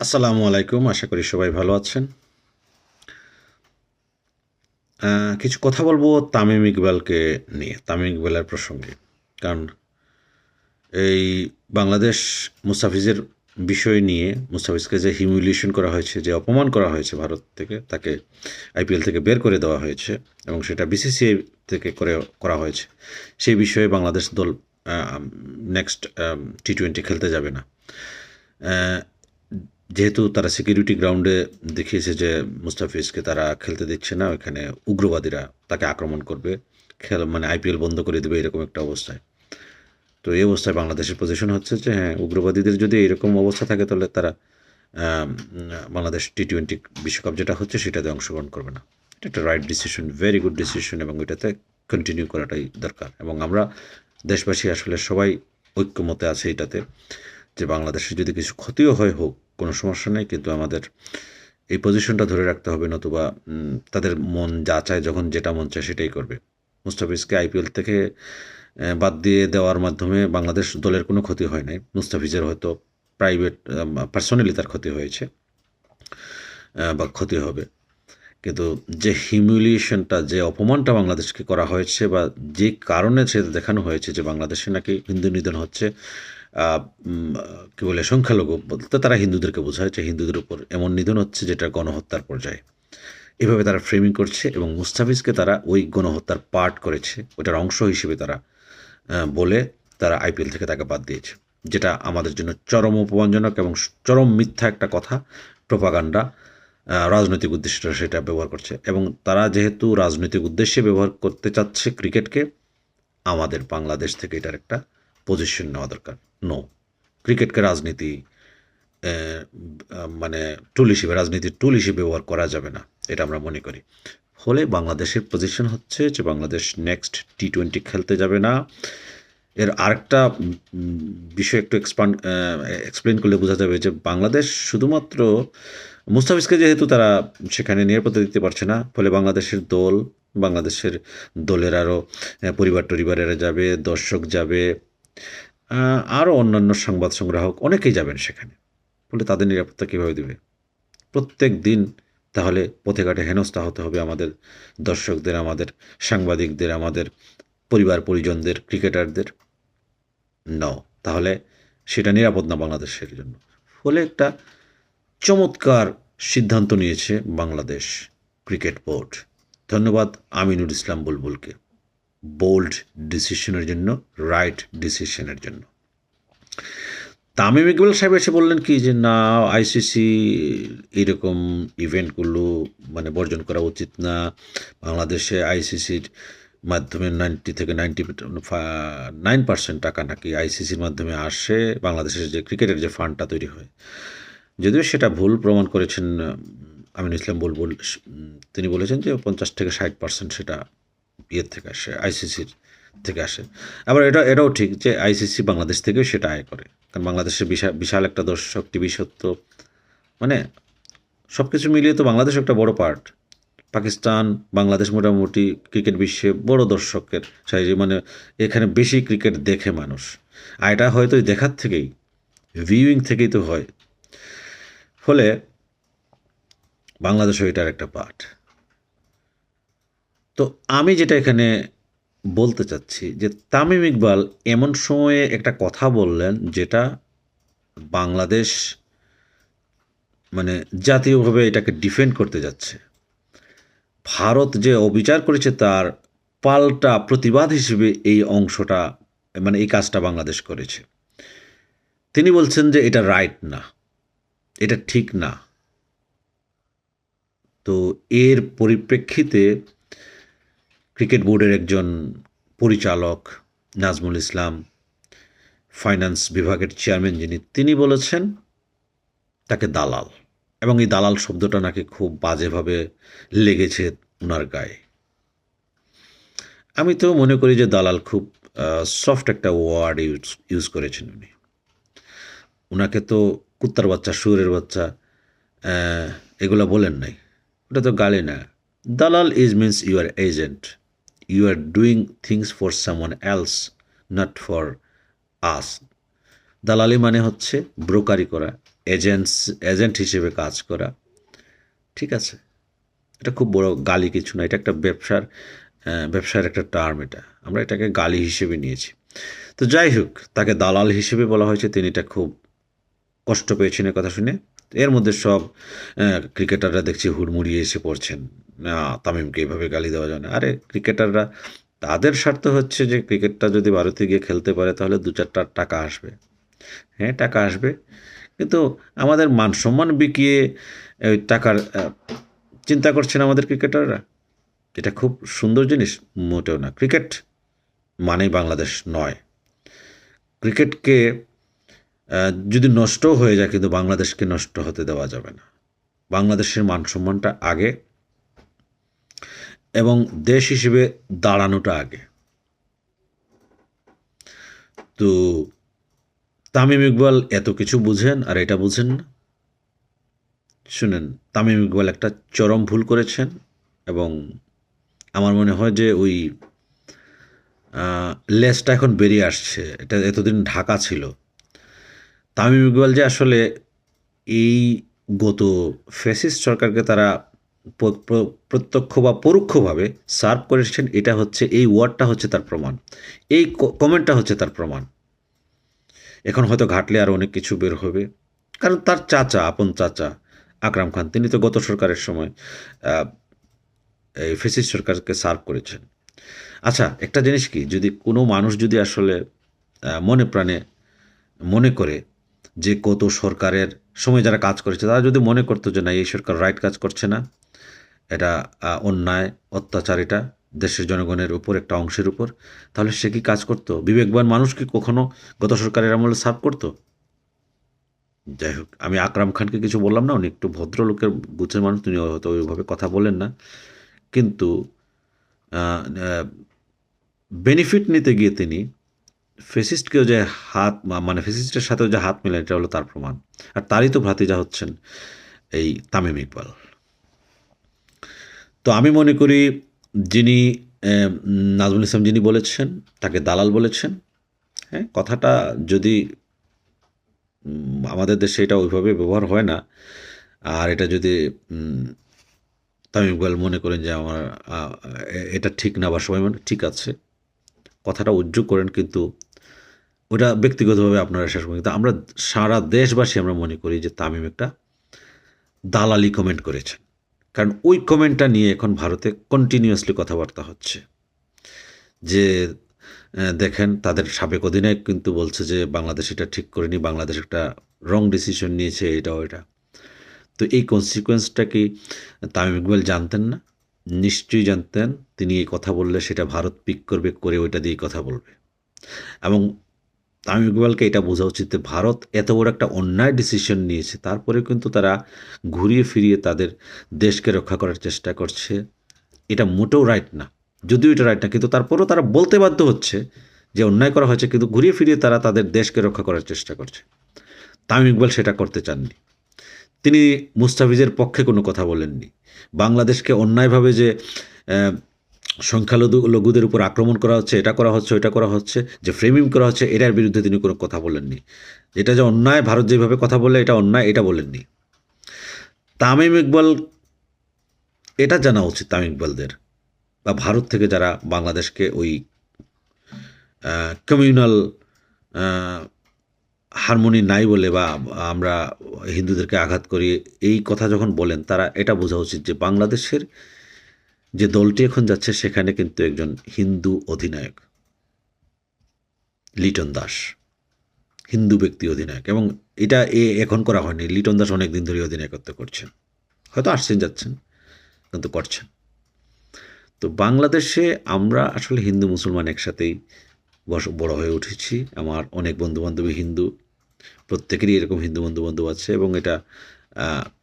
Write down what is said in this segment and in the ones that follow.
আসসালামু আলাইকুম। আশা করি সবাই ভালো আছেন। কিছু কথা বলবো তামিম ইকবালকে নিয়ে, তামিম ইকবালের প্রসঙ্গে। কারণ এই বাংলাদেশ মুস্তাফিজের বিষয় নিয়ে মুস্তাফিজকে যে হিউমিলিয়েশন করা হয়েছে, যে অপমান করা হয়েছে ভারত থেকে, তাকে আইপিএল থেকে বের করে দেওয়া হয়েছে এবং সেটা বিসিসিআই থেকে করা হয়েছে। সেই বিষয়ে বাংলাদেশ দল নেক্সট টি-20 খেলতে যাবে না। যেহেতু তারা সিকিউরিটি গ্রাউন্ডে দেখিয়েছে যে মুস্তাফিজকে তারা খেলতে দিচ্ছে না, ওইখানে উগ্রবাদীরা তাকে আক্রমণ করবে, মানে আইপিএল বন্ধ করে দেবে, এরকম একটা অবস্থায়। তো এই অবস্থায় বাংলাদেশের পজিশন হচ্ছে যে হ্যাঁ, উগ্রবাদীদের যদি এরকম অবস্থা থাকে তাহলে তারা বাংলাদেশ টি-20 বিশ্বকাপ যেটা হচ্ছে সেটাতে অংশগ্রহণ করবে না। এটা একটা right decision, very good decision, এবং এটাতে কন্টিনিউ করাটাই দরকার। এবং আমরা দেশবাসী আসলে সবাই ঐক্যমতে আছে এটাতে, যে বাংলাদেশের যদি কিছু ক্ষতিও হয় হোক, কোনো সমস্যা নেই, কিন্তু আমাদের এই পজিশনটা ধরে রাখতে হবে, নতুবা তাদের মন যা চায়, যখন যেটা মন চায় সেটাই করবে। মুস্তাফিজকে আইপিএল থেকে বাদ দিয়ে দেওয়ার মাধ্যমে বাংলাদেশ দলের কোনো ক্ষতি হয় নাই। মুস্তাফিজের হয়তো প্রাইভেট পার্সোনালি তার ক্ষতি হয়েছে বা ক্ষতি হবে, কিন্তু যে হিউমিলিয়েশনটা, যে অপমানটা বাংলাদেশকে করা হয়েছে, বা যে কারণে সেটা দেখানো হয়েছে যে বাংলাদেশে নাকি হিন্দু নিধন হচ্ছে, কী বলে, সংখ্যালঘু বলতে তারা হিন্দুদেরকে বোঝায় যে হিন্দুদের উপর এমন নিধন হচ্ছে যেটা গণহত্যার পর্যায়ে, এভাবে তারা ফ্রেমিং করছে এবং মুস্তাফিজকে তারা ওই গণহত্যার পার্ট করেছে, ওটার অংশ হিসেবে তারা বলে তারা আইপিএল থেকে তাকে বাদ দিয়েছে, যেটা আমাদের জন্য চরম অপমানজনক এবং চরম মিথ্যা একটা কথা, প্রোপাগান্ডা, রাজনৈতিক উদ্দেশ্যে সেটা ব্যবহার করছে। এবং তারা যেহেতু রাজনৈতিক উদ্দেশ্যে ব্যবহার করতে চাচ্ছে ক্রিকেটকে, আমাদের বাংলাদেশ থেকে এটার একটা পজিশন নেওয়া দরকার। নো, ক্রিকেটকে রাজনীতি মানে টুল হিসেবে, রাজনীতির টুল হিসেবে ব্যবহার করা যাবে না, এটা আমরা মনে করি। ফলে বাংলাদেশের পজিশন হচ্ছে যে বাংলাদেশ নেক্সট টি-20 খেলতে যাবে না। এর আরেকটা বিষয় একটু এক্সপ্লেন করলে বোঝা যাবে যে বাংলাদেশ শুধুমাত্র মুস্তাফিজকে যেহেতু তারা সেখানে নিরাপত্তা দিতে পারছে না, ফলে বাংলাদেশের বাংলাদেশের দলের আরও পরিবারেরা যাবে, দর্শক যাবে, আরও অন্যান্য সংবাদ সংগ্রাহক অনেকেই যাবেন সেখানে। ফলে তাদের নিরাপত্তা কীভাবে দেবে? প্রত্যেক দিন তাহলে পথে ঘাটে হেনস্থা হতে হবে আমাদের দর্শকদের, আমাদের সাংবাদিকদের, আমাদের পরিজনদের, ক্রিকেটারদের। তাহলে সেটা নিরাপদ না বাংলাদেশের জন্য। ফলে একটা চমৎকার সিদ্ধান্ত নিয়েছে বাংলাদেশ ক্রিকেট বোর্ড। ধন্যবাদ আমিনুল ইসলাম বুলবুলকে, বোল্ড ডিসিশনের জন্য, রাইট ডিসিশনের জন্য। তামিম ইকবাল সাহেব এসে বললেন কি যে না, আইসিসি এইরকম ইভেন্টগুলো মানে বর্জন করা উচিত না। বাংলাদেশে আইসিসির মাধ্যমে 90 থেকে 99% টাকা নাকি আইসিসির মাধ্যমে আসে, বাংলাদেশের যে ক্রিকেটের যে ফান্ডটা তৈরি হয়। যদিও সেটা ভুল প্রমাণ করেছেন আমিনুল ইসলাম বুলবুল। তিনি বলেছেন যে 50 থেকে 60% সেটা ইয়ের থেকে আসে, আইসিসির থেকে আসে। আবার এটাও ঠিক যে আইসিসি বাংলাদেশ থেকেও সেটা আয় করে, কারণ বাংলাদেশের বিশাল একটা দর্শক টিভি সত্য, মানে সব কিছু মিলিয়ে তো বাংলাদেশ একটা বড় পার্ট। পাকিস্তান, বাংলাদেশ মোটামুটি ক্রিকেট বিশ্বে বড় দর্শকের সাইজে, মানে এখানে বেশি ক্রিকেট দেখে মানুষ। আর এটা হয়তো দেখার থেকেই, ভিউইং থেকেই তো হয়। ফলে বাংলাদেশও এটার একটা পার্ট। তো আমি যেটা এখানে বলতে চাচ্ছি যে তামিম ইকবাল এমন সময়ে একটা কথা বললেন যেটা বাংলাদেশ মানে জাতীয়ভাবে এটাকে ডিফেন্ড করতে যাচ্ছে। ভারত যে অবিচার করেছে তার পাল্টা প্রতিবাদ হিসেবে এই অংশটা, মানে এই কাজটা বাংলাদেশ করেছে। তিনি বলছেন যে এটা রাইট না, এটা ঠিক না। তো এর পরিপ্রেক্ষিতে ক্রিকেট বোর্ডের একজন পরিচালক নাজমুল ইসলাম, ফাইন্যান্স বিভাগের চেয়ারম্যান যিনি, তিনি বলেছেন তাকে দালাল, এবং এই দালাল শব্দটা নাকি খুব বাজেভাবে লেগেছে ওনার গায়ে। আমি তো মনে করি যে দালাল খুব সফট একটা ওয়ার্ড ইউজ করেছেন উনি। ওনাকে তো কুত্তার বাচ্চা, শুয়োরের বাচ্চা এগুলো বলেন নাই, ওটা তো গালি না। দালাল means you are agent, you are doing things for someone else, not for us. দালালি মানে হচ্ছে ব্রোকারি করা, এজেন্ট হিসেবে কাজ করা, ঠিক আছে? এটা খুব বড় গালি কিছু না, এটা একটা ব্যবসার একটা টার্ম, এটা আমরা এটাকে গালি হিসেবে নিয়েছি। তো যাই হোক, তাকে দালাল হিসেবে বলা হয়েছে, তিনি এটা খুব কষ্ট পেয়েছেন এ কথা শুনে। এর মধ্যে সব ক্রিকেটাররা দেখছি হুড়মুড়িয়ে এসে পড়ছেন, না তামিমকে এভাবে গালি দেওয়া যায় না। আরে ক্রিকেটাররা, তাদের স্বার্থ হচ্ছে যে ক্রিকেটটা যদি ভারতে গিয়ে খেলতে পারে তাহলে 2-4টা টাকা আসবে। হ্যাঁ, টাকা আসবে, কিন্তু আমাদের মান সম্মান বিকিয়ে ওই টাকার চিন্তা করছেন আমাদের ক্রিকেটাররা। এটা খুব সুন্দর জিনিস? মোটেও না। ক্রিকেট মানেই বাংলাদেশ নয়। ক্রিকেটকে যদি নষ্টও হয়ে যায়, কিন্তু বাংলাদেশকে নষ্ট হতে দেওয়া যাবে না। বাংলাদেশের মান সম্মানটা আগে, এবং দেশ হিসেবে দাঁড়ানোটা আগে। তো তামিম ইকবাল এত কিছু বুঝেন আর এটা বুঝেন না? শুনেন, তামিম ইকবাল একটা চরম ভুল করেছেন, এবং আমার মনে হয় যে ওই লেজটা এখন বেরিয়ে আসছে। এটা এতদিন ঢাকা ছিল। তামিম ইকবাল যে আসলে এই গত ফ্যাসিস্ট সরকারকে তারা প্রত্যক্ষ বা পরোক্ষভাবে সার্ভ করেছেন, এটা হচ্ছে, এই ওয়ার্ডটা হচ্ছে তার প্রমাণ, এই কমেন্টটা হচ্ছে তার প্রমাণ। এখন হয়তো ঘাটলে আরও অনেক কিছু বের হবে, কারণ তার চাচা, আপন চাচা আকরাম খান, তিনি তো গত সরকারের সময় এই ফ্যাসিস্ট সরকারকে সার্ভ করেছেন। আচ্ছা, একটা জিনিস কি, যদি কোনো মানুষ যদি আসলে মনে প্রাণে মনে করে যে গত সরকারের সময় যারা কাজ করেছে, তারা যদি মনে করতো যে না, এই সরকার রাইট কাজ করছে না, এটা অন্যায়, অত্যাচার, এটা দেশের জনগণের উপর, একটা অংশের উপর, তাহলে সে কি কাজ করতো? বিবেকবান মানুষ কি কখনো গত সরকারের আমলে সার্ভ করতো? যাই হোক, আমি আকরাম খানকে কিছু বললাম না, উনি একটু ভদ্রলোকের গুছের মানুষ, তিনি হয়তো ওইভাবে কথা বলেন না, কিন্তু বেনিফিট নিতে গিয়ে তিনি ফেসিস্টকেও যে মানে ফেসিস্টের সাথেও যে হাত মেলান, এটা হলো তার প্রমাণ। আর তারই তো ভ্রাতিজা হচ্ছেন এই তামিম ইকবাল। তো আমি মনে করি, যিনি নাজমুল ইসলাম যিনি বলেছেন, তাকে দালাল বলেছেন, হ্যাঁ, কথাটা যদি আমাদের দেশে এটা ওইভাবে ব্যবহার হয় না, আর এটা যদি তামিম ইকবাল মনে করেন যে আমার এটা ঠিক না, বা সবাই মানে ঠিক আছে, কথাটা উদ্যোগ করেন, কিন্তু ওটা ব্যক্তিগতভাবে আপনারা শেষ করেন। কিন্তু আমরা সারা দেশবাসী আমরা মনে করি যে তামিম একটা দালালি কমেন্ট করেছেন, কারণ ওই কমেন্টটা নিয়ে এখন ভারতে কন্টিনিউয়াসলি কথাবার্তা হচ্ছে যে দেখেন, তাদের সাবেক অধিনায়ক কিন্তু বলছে যে বাংলাদেশ এটা ঠিক করেনি, বাংলাদেশ একটা রং ডিসিশন নিয়েছে, এটা ওইটা। তো এই কনসিকুয়েন্সটা কি তামিম ইকবাল জানতেন না? নিশ্চয়ই জানতেন। তিনি এই কথা বললে সেটা ভারত পিক করবে, করে ওইটা দিয়ে কথা বলবে। এবং তামিম ইকবালকে এটা বোঝা উচিত যে ভারত এত বড় একটা অন্যায় ডিসিশন নিয়েছে, তারপরে কিন্তু তারা ঘুরিয়ে ফিরিয়ে তাদের দেশকে রক্ষা করার চেষ্টা করছে। এটা মোটেও রাইট না। যদিও এটা রাইট না, কিন্তু তারপরেও তারা বলতে বাধ্য হচ্ছে যে অন্যায় করা হয়েছে, কিন্তু ঘুরিয়ে ফিরিয়ে তারা তাদের দেশকে রক্ষা করার চেষ্টা করছে। তামিম ইকবাল সেটা করতে চাননি। তিনি মুস্তাফিজের পক্ষে কোনো কথা বলেননি। বাংলাদেশকে অন্যায়ভাবে যে সংখ্যালঘুদের উপর আক্রমণ করা হচ্ছে, এটা করা হচ্ছে, ওইটা করা হচ্ছে, যে ফ্রেমিং করা হচ্ছে, এটার বিরুদ্ধে তিনি কোনো কথা বলেননি। এটা যে অন্যায়, ভারত যেভাবে কথা বললে এটা অন্যায়, এটা বলেননি। তামিম ইকবাল, এটা জানা উচিত তামিম ইকবালদের, বা ভারত থেকে যারা বাংলাদেশকে ওই কমিউনাল হারমোনি নাই বলে, বা আমরা হিন্দুদেরকে আঘাত করি, এই কথা যখন বলেন, তারা এটা বোঝা উচিত যে বাংলাদেশের যে দলটি এখন যাচ্ছে, সেখানে কিন্তু একজন হিন্দু অধিনায়ক, লিটন দাস, হিন্দু ব্যক্তি অধিনায়ক, এবং এটা এখন করা হয়নি। লিটন দাস অনেক দিন ধরে অধিনায়কত্ব করছেন, হয়তো আসছেন যাচ্ছেন, কিন্তু করছেন। তো বাংলাদেশে আমরা আসলে হিন্দু মুসলমান একসাথেই বড় হয়ে উঠেছি। আমার অনেক বন্ধুবান্ধবী হিন্দু, প্রত্যেকেরই এরকম হিন্দু বন্ধুবান্ধব আছে, এবং এটা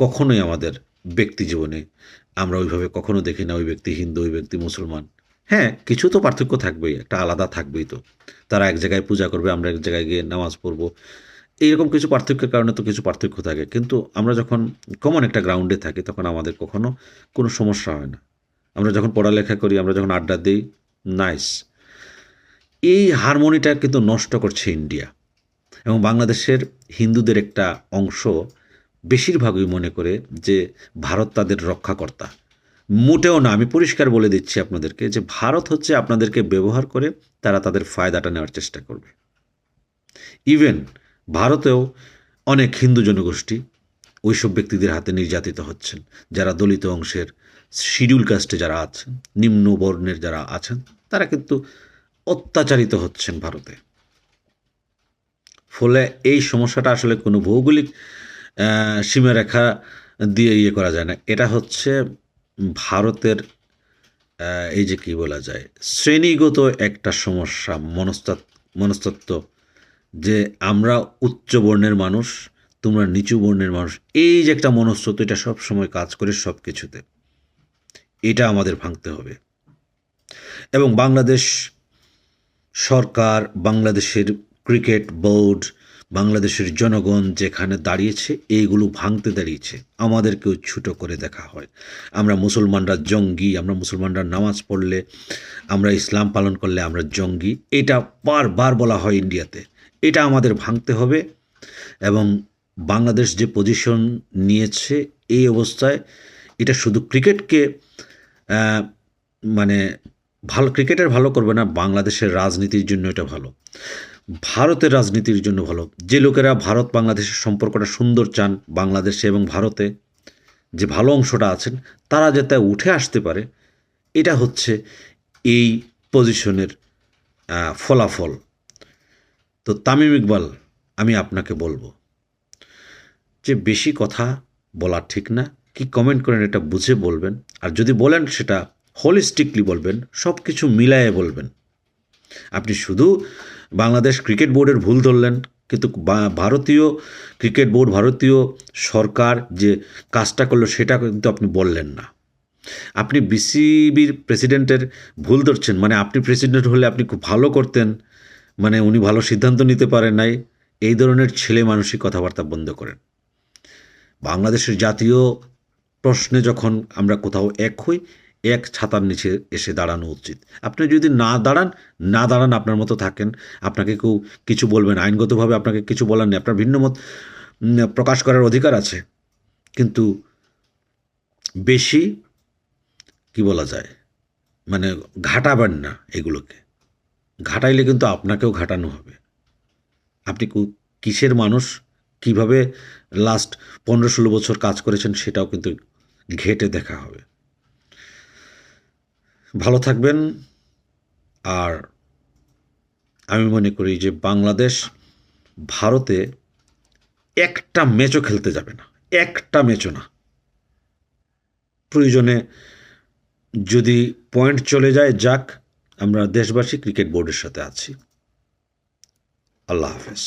কখনোই আমাদের ব্যক্তি জীবনে আমরা ওইভাবে কখনো দেখি না ওই ব্যক্তি হিন্দু, ওই ব্যক্তি মুসলমান। হ্যাঁ, কিছু তো পার্থক্য থাকবেই, একটা আলাদা থাকবেই। তো তারা এক জায়গায় পূজা করবে, আমরা এক জায়গায় গিয়ে নামাজ পড়বো, এইরকম কিছু পার্থক্যের কারণে তো কিছু পার্থক্য থাকে, কিন্তু আমরা যখন কমন একটা গ্রাউন্ডে থাকি, তখন আমাদের কখনো কোনো সমস্যা হয় না। আমরা যখন পড়ালেখা করি, আমরা যখন আড্ডা দিই, নাইস। এই হারমোনিটা কিন্তু নষ্ট করছে ইন্ডিয়া। এবং বাংলাদেশের হিন্দুদের একটা অংশ বেশিরভাগই মনে করে যে ভারত তাদের রক্ষাকর্তা। মোটেও না, আমি পরিষ্কার বলে দিচ্ছি আপনাদেরকে যে ভারত হচ্ছে আপনাদেরকে ব্যবহার করে তারা তাদের ফায়দাটা নেওয়ার চেষ্টা করবে। ইভেন ভারতেও অনেক হিন্দু জনগোষ্ঠী ওইসব ব্যক্তিদের হাতে নির্যাতিত হচ্ছেন, যারা দলিত অংশের শিডিউল কাস্টে যারা আছেন, নিম্ন বর্ণের যারা আছেন, তারা কিন্তু অত্যাচারিত হচ্ছেন ভারতে। ফলে এই সমস্যাটা আসলে কোনো ভৌগোলিক সীমারেখা দিয়ে ইয়ে করা যায় না। এটা হচ্ছে ভারতের এই যে কি বলা যায়, শ্রেণীগত একটা সমস্যা, মনস্তত্ত্ব, যে আমরা উচ্চ বর্ণের মানুষ, তোমরা নিচু বর্ণের মানুষ, এই যে একটা মনস্তত্ত্ব, এটা সবসময় কাজ করে সব কিছুতে। এটা আমাদের ভাঙতে হবে। এবং বাংলাদেশ সরকার, বাংলাদেশের ক্রিকেট বোর্ড, বাংলাদেশের জনগণ যেখানে দাঁড়িয়েছে, এইগুলো ভাঙতে দাঁড়িয়েছে। আমাদেরকেও ছোটো করে দেখা হয়। আমরা মুসলমানরা জঙ্গি, আমরা মুসলমানরা নামাজ পড়লে, আমরা ইসলাম পালন করলে আমরা জঙ্গি, এটা বারবার বলা হয় ইন্ডিয়াতে। এটা আমাদের ভাঙতে হবে। এবং বাংলাদেশ যে পজিশন নিয়েছে এই অবস্থায়, এটা শুধু ক্রিকেটকে মানে ভালো, ক্রিকেটের ভালো করবে না, বাংলাদেশের রাজনীতির জন্য এটা ভালো, ভারতের রাজনীতির জন্য ভালো। যে লোকেরা ভারত বাংলাদেশের সম্পর্কটা সুন্দর চান, বাংলাদেশে এবং ভারতে যে ভালো অংশটা আছেন, তারা যাতে উঠে আসতে পারে, এটা হচ্ছে এই পজিশনের ফলাফল। তো তামিম ইকবাল, আমি আপনাকে বলবো যে বেশি কথা বলা ঠিক না। কি কমেন্ট করেন এটা বুঝে বলবেন, আর যদি বলেন সেটা হোলিস্টিকলি বলবেন, সব কিছু মিলায়ে বলবেন। আপনি শুধু বাংলাদেশ ক্রিকেট বোর্ডের ভুল ধরলেন, কিন্তু ভারতীয় ক্রিকেট বোর্ড, ভারতীয় সরকার যে কাজটা করলো সেটা কিন্তু আপনি বললেন না। আপনি বিসিবির প্রেসিডেন্টের ভুল ধরছেন, মানে আপনি প্রেসিডেন্ট হলে আপনি খুব ভালো করতেন, মানে উনি ভালো সিদ্ধান্ত নিতে পারেন নাই, এই ধরনের ছেলে মানুষই কথাবার্তা বন্ধ করেন। বাংলাদেশের জাতীয় প্রশ্নে যখন আমরা কোথাও এক হই, এক ছাতার নিচে এসে দাঁড়ানো উচিত। আপনি যদি না দাঁড়ান, আপনার মতো থাকেন, আপনাকে কেউ কিছু বলবেন, আইনগতভাবে আপনাকে কিছু বলার নেই, আপনার ভিন্ন মত প্রকাশ করার অধিকার আছে, কিন্তু বেশি কি বলা যায়, মানে ঘাটাবেন না এগুলোকে। ঘাটাইলে কিন্তু আপনাকেও ঘাটানো হবে। আপনি কিসের মানুষ, কিভাবে লাস্ট 15-16 বছর কাজ করেছেন, সেটাও কিন্তু ঘেঁটে দেখা হবে। ভালো থাকবেন। আর আমি মনে করি যে বাংলাদেশ ভারতে একটা ম্যাচও খেলতে যাবে না, একটা ম্যাচও না। প্রয়োজনে যদি পয়েন্ট চলে যায়, যাক, আমরা দেশবাসী ক্রিকেট বোর্ডের সাথে আছি। আল্লাহ হাফেজ।